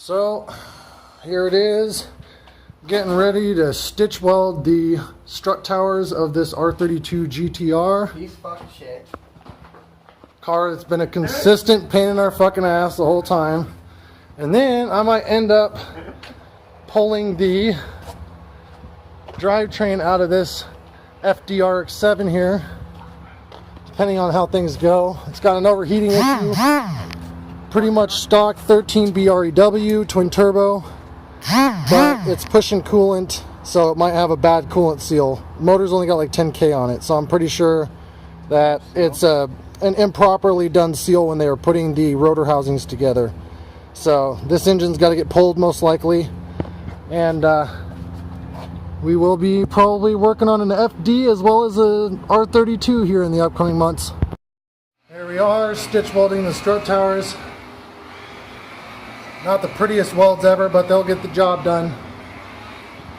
So here it is, getting ready to stitch weld the strut towers of this R32 GTR. Piece of fucking shit. Car that's been a consistent pain in our fucking ass the whole time. And then I might end up pulling the drivetrain out of this FDRX7 here, depending on how things go. It's got an overheating issue. Pretty much stock 13 BREW twin turbo, but it's pushing coolant, so it might have a bad coolant seal. The motor's only got like 10K on it, so I'm pretty sure that it's an improperly done seal when they were putting the rotor housings together. So this engine's got to get pulled most likely, and we will be probably working on an FD as well as a R32 here in the upcoming months. Here we are, stitch welding the strut towers. Not the prettiest welds ever, but they'll get the job done.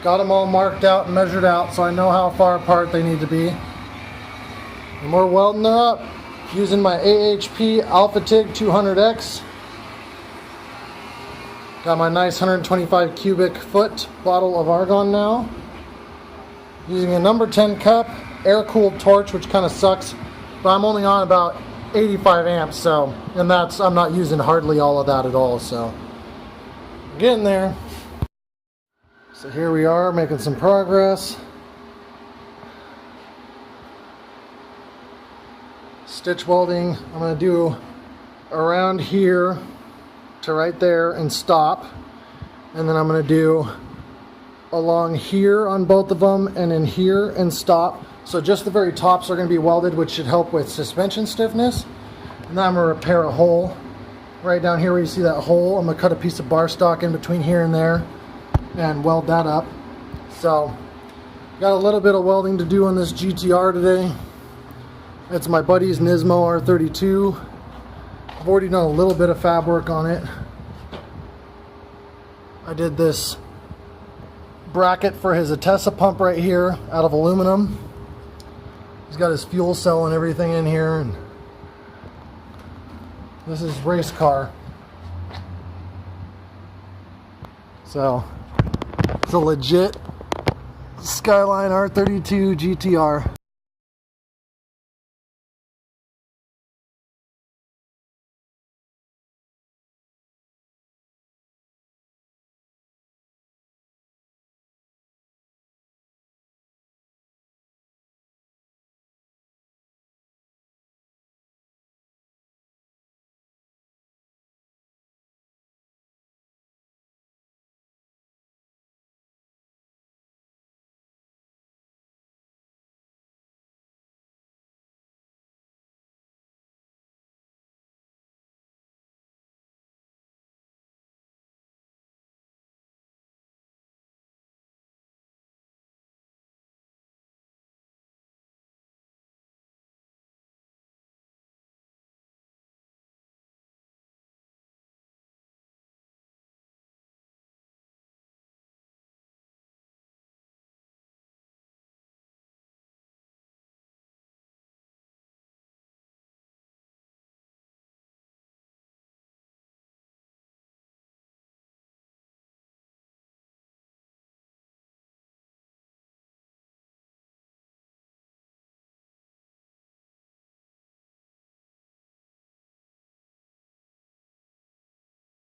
Got them all marked out and measured out, so I know how far apart they need to be. And we're welding them up using my AHP Alpha TIG 200X. Got my nice 125 cubic foot bottle of argon now. Using a number 10 cup, air-cooled torch, which kind of sucks, but I'm only on about 85 amps, so, and I'm not using hardly all of that at all, so getting there. So here we are making some progress. Stitch welding, I'm going to do around here to right there and stop, and then I'm going to do along here on both of them and in here and stop. So just the very tops are going to be welded, which should help with suspension stiffness. And then I'm going to repair a hole right down here where you see that hole. I'm going to cut a piece of bar stock in between here and there and weld that up. So got a little bit of welding to do on this GTR today. It's my buddy's Nismo R32. I've already done a little bit of fab work on it. I did this bracket for his Atessa pump right here out of aluminum. He's got his fuel cell and everything in here, and this is race car. So it's a legit Skyline R32 GTR.